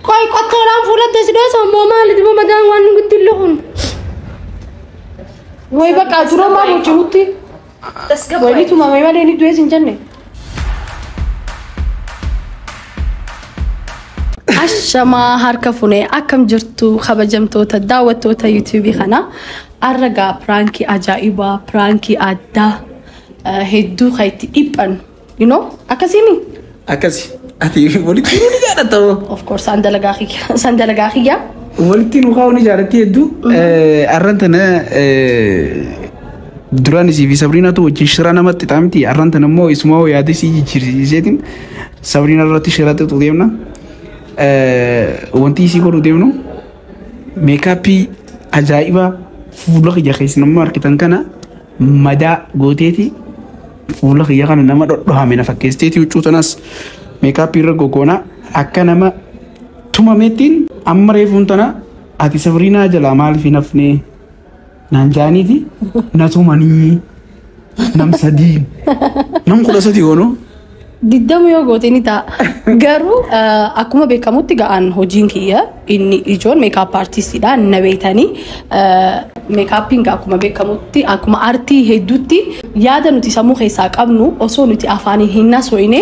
كوي قطوران فولت تسدس مو مالد مو مدان وان قلت لهم وي بقى ترى ما موجودتي تسقط ويني ما مالي دويس جنة عشما هركفوني أكم جرتو خبجمتو تداوتو تا يوتيوبي خنا أرجع برانكي أجايبا برانكي أدا هدو خيتي إبن you know أكاسيمي أكاسي أتي ولتي نجارة تو of course سندلقاخي يا ولتي نخاوني جارتي هدو أرنتنا دراني في سابرينا تو جشرانا ما تتعمتي أرنتنا مو اسمه يادي سي جيرجيتين سابرينا راتي شراتي توديمنا wanti isi godhu deemnu meekaappii ajaa'iba fuula kiyya keessa nama argitan kana madaa gooteeti fuula kiyya kana nama dhodhohame na fakkeesteeti huccuu tanas meekaappii irra gogoona akka nama tumameettiin amma reefuun tana ati Sabriinaa jalaa maaliif hin hafne naan jaaniiti na tumanii nam sadii nam 13 goonoo Diddamu yoo gooteni ta'a. Garuu akkuma beekamutti ga'aan hojiin kiyya inni ijoon meekaap artistiidha na beektanii meekaappiin akkuma beekamutti akkuma artii hedduutti yaada nuti sammuu keessaa qabnu osoo nuti afaanii hin naasofne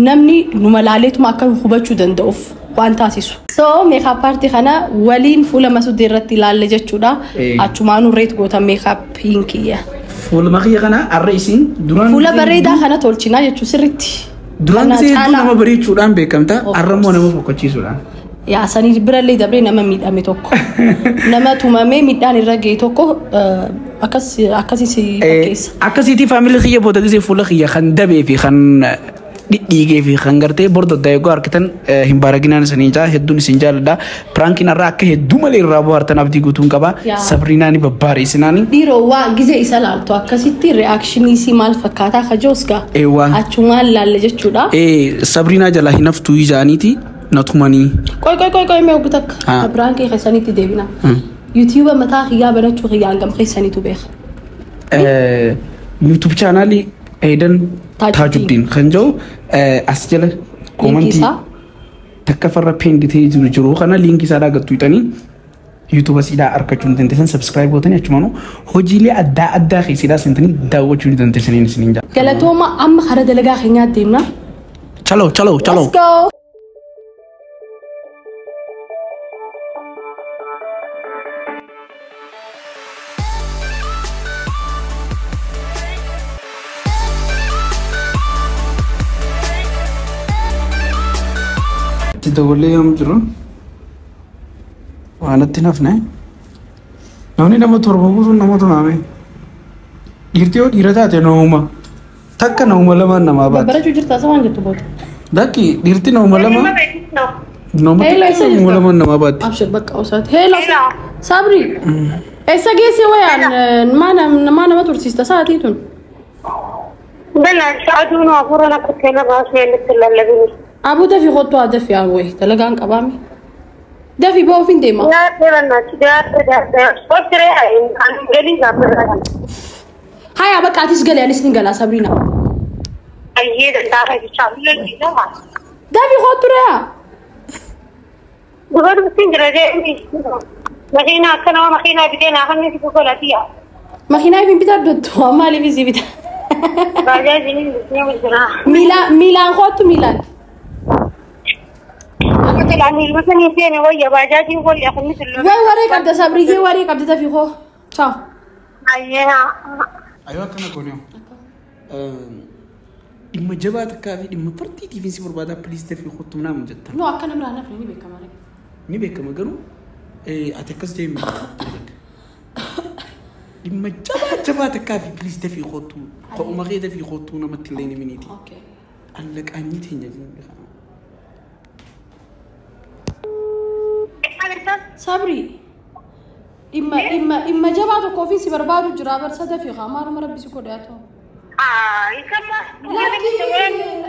namni nu malaaleetuma akka hubachuu danda'uuf waan taasisu. So meekaap artii kana waliin fuula masudii irratti ilaalle jechuudha. Achumaanuu reet gootan meekaappiin kiyya. Fuula makiyya kana arra isin duraan fuula bareedaa kana tolchinaa jechuun sirriitti. Duraan isee nama bareechuudhaan beekamta arrammoo nama fokkachiisuudhaan. Yaa sanii birallee dabree nama miidhame tokko nama tumamee miidhaan irra ga'e tokko akkasii si fakkeessa. Akkasiitii faamilii kiyya booda gisee fuula kiyya kan dabee fi kan dhidhiigee fi kan gartee bordoddaa eeguu harkitan hin baaraginaan isanii jaa hedduun isin jaalladha. Piraankiin irraa akka hedduu malee irraa bohaartan abdii guutuun qaba. Sabriinaani babbaareessinaani. Dhiiroo waa gisee isa laaltu akkasitti reakshinii si maal fakkaataa kajoos gaa. Achumaan laalle jechuudha. Sabriinaa jalaa hin haftuu ijaaniiti natumanii. Qoy mee ogu takka. Piraankii keessanitti deebina. YouTube mataa kiyyaa banachuu kiyyaa hangam keessanitu beeka. YouTube chaanaalii Aidan Tajuddin kan jiru as jala komantii takka farra penditee jiru kana linkii isaa dhagattu itanii YouTube asiidhaa argachuu ni dandeessan subscribe gootanii achumaanuu hojiilee adda addaa keessaa sentanii daawwachuu ni dandeessanii isiniin jaa. Galatooma amma hara dalagaa keenyaa deemna. Chalo. Let's go. Dabalee yoom jiru waanatti nafne namni nama torba guutuun nama tumame dhiirtii yoo dhiira taate nooma takka nooma lamaan namaa baate. Barachuu jirtaa sabaan jettu booda. Dakki dhiirtii nooma lama nooma lamaan namaa baate. Abshir bakka osaati. Hello Sabri. Eessa geesse wayaan maa nama tursiista sa'aatii tun. Bala sa'aatuu nu afuura na kuttee na baasee elitti lallabini. أبو دافي خطوة دافي عوي تلاقان قبامي دافي بوفين ديما لا تبنا تدا فكرة عن قليل قبل هاي أبغى كاتيس قلي أنا سنين قلا سابرينا أيه ده هاي شامل الجنوب دافي خطوة بقول بسين جرجاني مخينا كنا مخينا بدينا خلني في كل أشياء مخينا يبين بتر بدو مالي في زي بتر باجي ميلان خطو ميلان يعني مثلا يجيني ويا باجي ولا أخذ مثل وين وريك عبد صبري وريك عبد دافي خو ciao أيوة كنا كونيو إما جبات كافي إما فرتي تي في بربادا بليز تفي خطو منام جدا نو أكنا مرة نفني نبي كمان قالوا أتكلم جاي من إما جبات كافي بليز تفي خطو خو ما غير تفي خطو نما تليني منيتي أوكي أنك أني تنجزين صبري إما جبعتو كوفين سي بربادو جرابر سدا في غامار مربي سكو داتو يسمى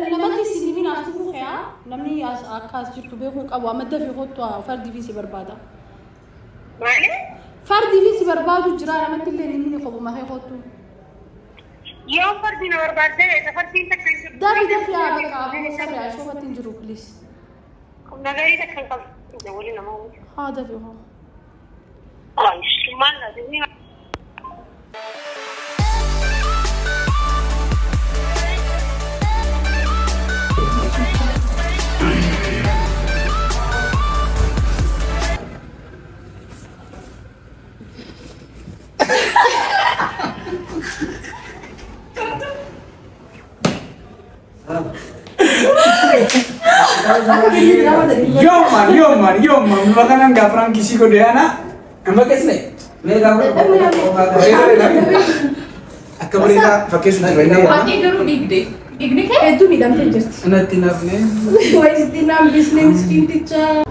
لكن لما تسيدي مين أشوفه خيا نمني أكاس جرتو بيخون قوا مدة في خطوة فردي في سي بربادا مالي فردي في سي بربادو جرا لما تلي مين خبو ما هي خطو يوم فردي نوربادا فردي تكن دافي يا بكا أبو صبري أشوفه تنجرو بليز نغيري تكن تقولين ما هو هذا فيهم خلاص ما لازم Yom man, makanan gafran kisi ko dia na. Amba kesne. Me gafran. Akabrita fakis na bende. Pati garu digde. Digde ke? Tu bidam te just. Ana tinapne. Why is the name Muslim skin teacher?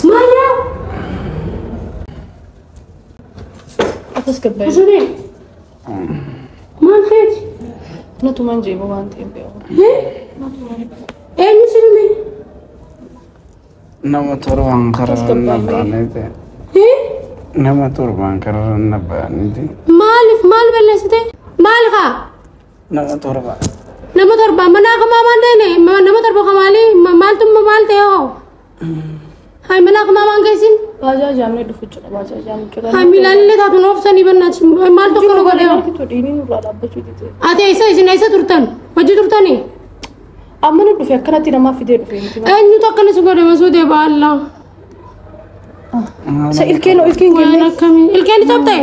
Mana? Atas kebaik. Asal mana hej? Na tu manje bawan tempe. Ni sini ni. Nama turban karan nabane te. Nama turban karan nabane te. Mal bela sete. Mal kha. Nama turban. Nama turban mana kemaman deh ni? Nama turban kemali. Mal tu mal te ho. Hai mana kemaman kaisin? Baca jamnya tu fucuk. Baca jam cura. Hai milan le tak tu nafsu ni benar. Mal tu kalau kau deh. Itu ini nurul apa cuci tu? Ada isa turtan. Maju turtan ni. Amma nu tu fikir nanti nama fide tu. Ni tu akan suka deh masuk deh Allah. Sa ilken gini. Ilken itu apa?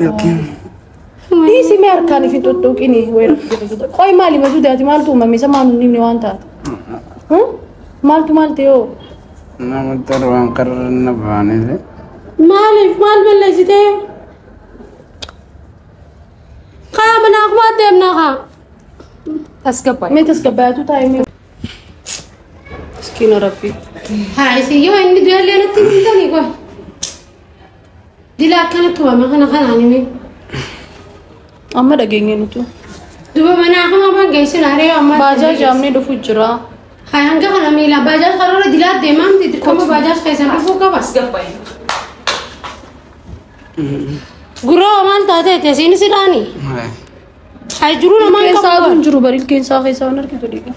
Ilken. Ini si mereka ni fitur tu ini. Kau mali masuk deh. Mal tu mami sama ni wanta. Mal tu mal teo. Nama turban karan nabane te. Mal bela sete. Kaya mana aku ada yang nak? Taskapai. Me taskapai tu time. Skin rapi. Hai, si yo ini dua lihat nanti kita ni kau. Dilakukan tu, makan ni me. Amma dagingnya tu. Dua mana aku apa guys nari amma. Baca jamnya tu fujra. Hai, angka kan amila. Baca kalau ada dilat demam di kamu baca kayak sampai buka pas gapai. Guru amal tadi tu sini sirani. Hai juru nama kamu. Juru baril kensa kaisa onar kita dia.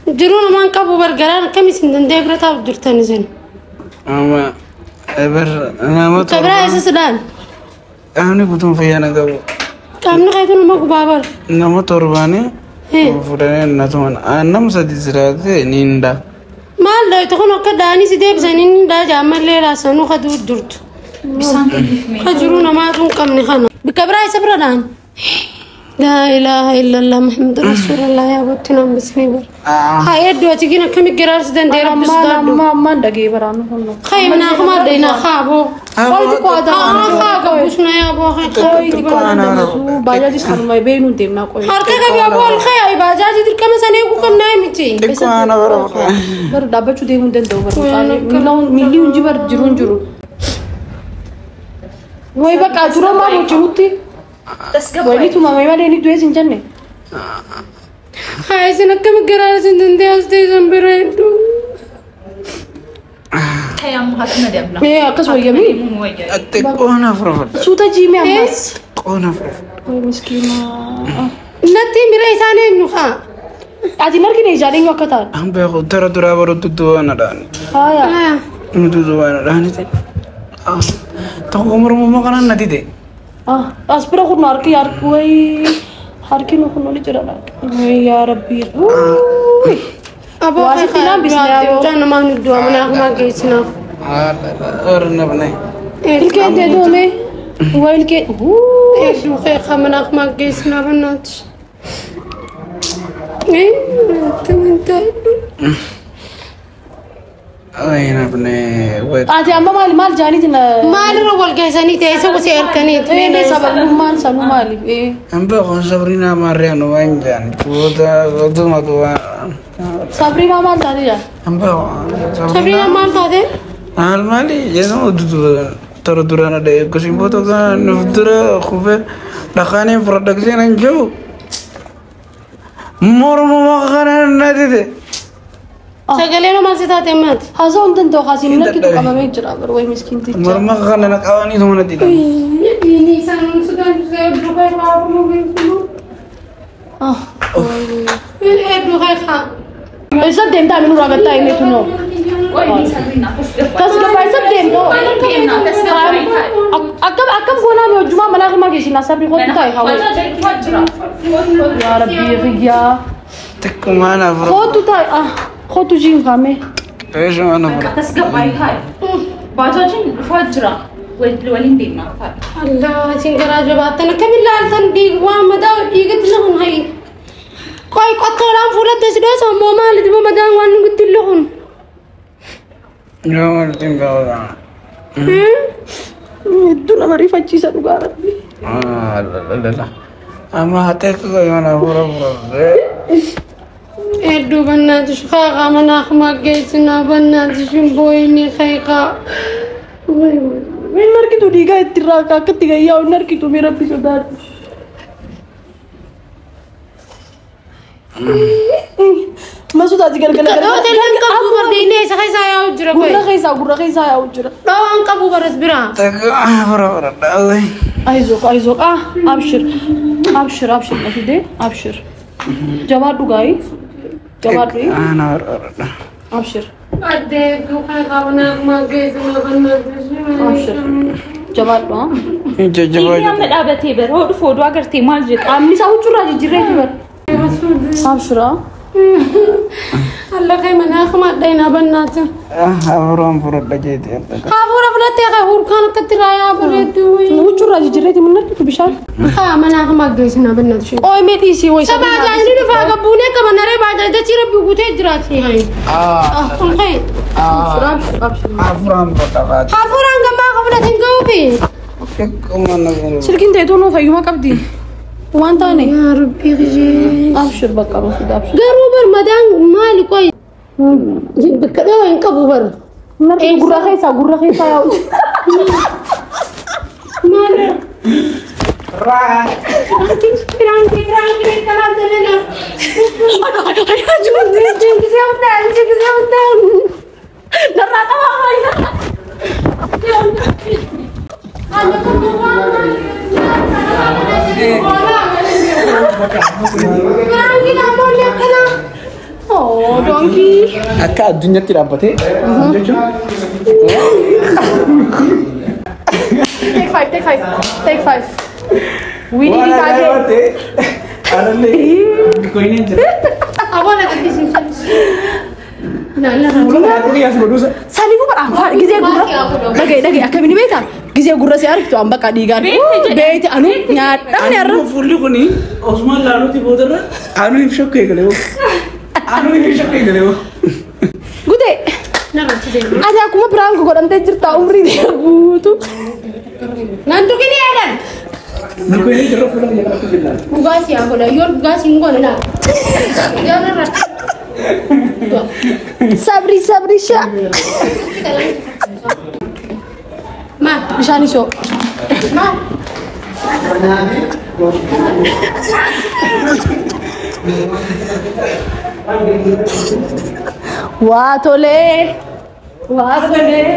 Juru nama kamu bergerak kami sendiri dekat apa jurtan isen. Ama nama tu. Kabra esa sedan. Kami butuh fayana kau. Kami nak itu nama kubabar. Nama turbane. Fudane natuman. Anam sadisrate ninda. Mal dah itu kan okey dani si deh bisa ninda jamal le rasanu kadu jurt. Juru nama tu kami ni kan. Kabra esa beradan. لا إله إلا الله محمد رسول الله يا بوتنا بسمي هاي دوا تيجينا كم يقرار سدن دير ما دقي برانو خاي منا خما دينا خابو خاي تقعد خاغا وشنا يا ابو خاي تقعد باجاجي خانو ما يبينو ديمنا كوي حركه كبي ابو الخاي اي باجاجي دير كم سنه يكو كم نايمتي بس انا بر دابا چو ديمون دن دو بر مليون جبر جرون جرو وي بقى جرو ما موجودي Wali tu mama mana ini dua sincan ni? Hai senak kami gerar sincan dia asli sampai itu. Kayak muhatnya dia bilang. Ya, kas wajah ni. Atek kona frafat. Sudah jimi amas. Kona frafat. Oh miskina. Nanti mira isane nuha. Adi mar kini jadi ngok kata. Ampe aku dura baru tu anadan. Haya. Itu anadan itu. Tahu kamu rumah makanan nanti deh. Aspira aku narki yar kuai harki nu kunoli cerana ya rabbi abo khana bisna abo jangan mang dua mana aku mang kisna orang apa nih ilke dia dua me wa ilke du khair khamana aku mang kisna banat teman Aina apne Ati amma mal jani tina mal rawal gaisani te ऐसा कुछ यार करनी ne sabal mal sanu mal Ampe kon Sabrina Mariano wanjan tuda duma tuwa Sabrina mal tadi ya Ampe Sabrina mal tadi Al mali yeso dudu taradurana de kusimbo to kan nufdura khufe dakane production anjo mor mo makana nadide سجلنا ما زيتات مات هذا أنت خاسين لك تو كم ميجر أبر وين مسكين تيجي مرمى خلنا قوانين هون دي يبيني سان سودان زي دبي ما بقول إيه خا إذا دين تامي نورا قطع إني تنو تسقى بايسب دين تو أكم قونا بيوجما مناخ ما كيسي ناسبري خود تاي هاو يا ربي يا تكمانا برا خود تاي خود تجين كامي ايش انا برا تسقى بايتاي باجاجين فجرة ولين دينا الله تنقرا جباتنا كم لا تنبيق وامدا يقد لهم هاي كوي قطران فولت تسدس مو مال دي مدان وان قلت لهم يا مرتين قولا الدنيا مريفة جيسا نقارب لا لا لا اما هتك انا برا ادو بناتش خاقا مناخ ما قيسنا بناتش بويني خيقا وين نركض ديغا تراكا كتيغا يا نركض ميرا بيسودار ما سودا تيغا لو تلين كبو برديني سخي سايا وجرا كوي غرا خيسا وجرا لو ان كبو برس برا تك برا داوي ايزوك ابشر مسودي ابشر جواد دوغاي جواد انا ابشر ادك خاقا مناخ ما قيسنا بناتش ابشر جواد جواد يا مدابتي بر هو فودو اگرتي مالجت امني ساو چورا جيري جبر ابشر الله خي مناخ ما دينا بنات ابرام برا دجيت خافورا فلتي خور كان كترايا بريدو نو چورا جيري من نركض بشار خا مناخ ما قيسنا بناتش اوي ميديسي وي سبا جايني دفا قبوني كمان ري بعد دتي ربي بوتي جراتي هاي كل خير ابشر ابرام برا خافورا كما قبل تنقوبي كمان سلكين تيتونو فيما قبدي وانت اني يا ربي غجي ابشر بقى مسود ابشر قروا بر مدان مالي كويس بكدو انكبو بر نركض غرا خيسا يا مالي رانكي كلام دلنا Oh, donkey. akka addunyatti dhaabbate jechuun Take five. We need it again. aralle koine jira أبغى تلبسين لا لا ini as bodusa Sani ku berapa? Gizia gurra. Dagi, akka bini beta. Gizia gurra si arif tu amba kadigan. Beti anu nyata nyarra. fulli kuni osman laluti bodara anu ifshok egalewo anu ifshok egalewo Gude. nanti deh Ada aku mau perang kok nanti cerita umri dia butu. nanti kini ada nuko ini jero fulli yakatu billah bugas ya boleh yor bugas inggo lah jangan Sabri sya. ma Bisa nih so. ma Wah tole.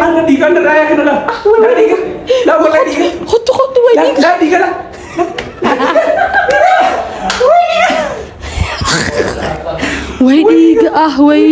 anu digan raya kenala digan la boleh digan Hotu wai dik. la digan la Wai dik wai.